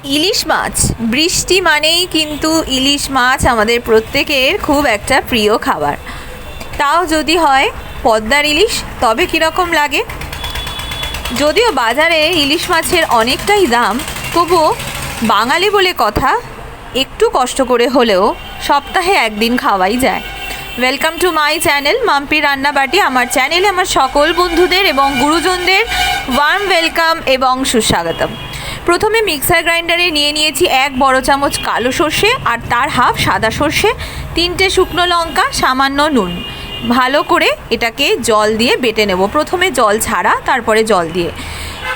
ইলিশ মাছ, বৃষ্টি মানেই কিন্তু ইলিশ মাছ আমাদের প্রত্যেকের খুব একটা প্রিয় খাবার। তাও যদি হয় পদ্মার ইলিশ, তবে কীরকম লাগে। যদিও বাজারে ইলিশ মাছের অনেকটাই দাম, তবুও বাঙালি বলে কথা, একটু কষ্ট করে হলেও সপ্তাহে একদিন খাওয়াই যায়। Welcome to my channel Mampi রান্নাবাটি। আমার চ্যানেলে আমার সকল বন্ধুদের এবং গুরুজনদের ওয়ার্ম ওয়েলকাম এবং সুস্বাগতম। প্রথমে মিক্সার গ্রাইন্ডারে নিয়ে নিয়েছি 1 বড় চামচ কালো সর্ষে আর তার হাফ সাদা সর্ষে, 3টে শুকনো লঙ্কা, সামান্য নুন। ভালো করে এটাকে জল দিয়ে বেটে নেব। প্রথমে জল ছাড়া, তারপরে জল দিয়ে।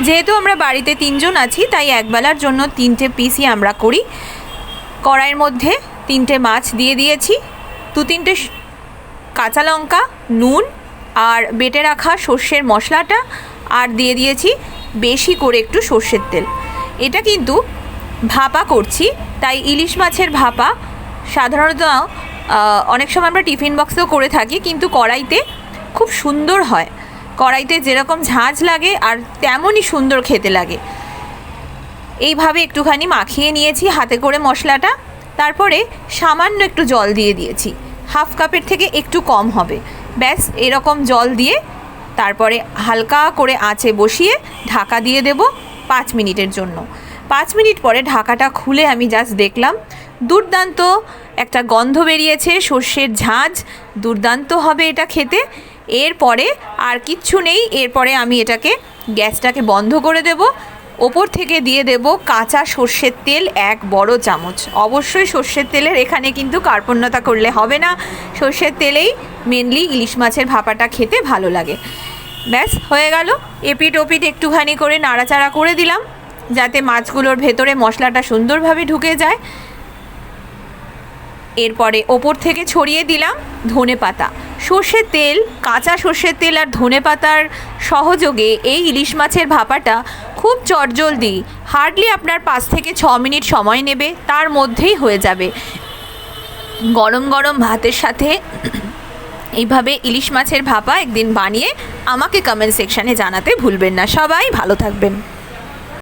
যেহেতু আমরা বাড়িতে 3 জন আছি, তাই একবেলার জন্য 3টে পিসই আমরা করি। কড়াইয়ের মধ্যে 3টে মাছ দিয়ে দিয়েছি, 2-3টে কাঁচা লঙ্কা, নুন আর বেটে রাখা সর্ষের মশলাটা, আর দিয়ে দিয়েছি বেশি করে একটু সর্ষের তেল। এটা কিন্তু ভাপা করছি, তাই ইলিশ মাছের ভাপা সাধারণত অনেক সময় আমরা টিফিন বক্সেও করে থাকি, কিন্তু কড়াইতে খুব সুন্দর হয়। কড়াইতে যেরকম ঝাঁঝ লাগে আর তেমনই সুন্দর খেতে লাগে। এইভাবে একটুখানি মাখিয়ে নিয়েছি হাতে করে মশলাটা, তারপরে সামান্য একটু জল দিয়ে দিয়েছি, হাফ কাপের থেকে একটু কম হবে। ব্যাস এরকম জল দিয়ে তারপরে হালকা করে আঁচে বসিয়ে ঢাকা দিয়ে দেব 5 মিনিটের জন্য। 5 মিনিট পরে ঢাকাটা খুলে আমি জাস্ট দেখলাম, দুর্দান্ত একটা গন্ধ বেরিয়েছে, সর্ষের ঝাঁঝ, দুর্দান্ত হবে এটা খেতে। এরপরে আর কিচ্ছু নেই, এরপরে আমি এটাকে গ্যাসটাকে বন্ধ করে দেব। ওপর থেকে দিয়ে দেব কাঁচা সর্ষের তেল 1 বড় চামচ। অবশ্যই সর্ষের তেলের এখানে কিন্তু কার্পণ্যতা করলে হবে না, সর্ষের তেলেই মেনলি ইলিশ মাছের ভাপাটা খেতে ভালো লাগে। ব্যাস হয়ে গেল। এপিট ওপিট একটুখানি করে নাড়াচাড়া করে দিলাম, যাতে মাছগুলোর ভেতরে মশলাটা সুন্দরভাবে ঢুকে যায়। এরপরে ওপর থেকে ছড়িয়ে দিলাম ধনেপাতা। সর্ষের তেল, কাঁচা সর্ষের তেল আর ধনেপাতার সহযোগে এই ইলিশ মাছের ভাপাটা খুব চটজলদি, হার্ডলি আপনার 5 থেকে 6 মিনিট সময় নেবে, তার মধ্যেই হয়ে যাবে। গরম গরম ভাতের সাথে এইভাবে ইলিশ মাছের ভাপা একদিন বানিয়ে আমাকে কমেন্ট সেকশানে জানাতে ভুলবেন না। সবাই ভালো থাকবেন।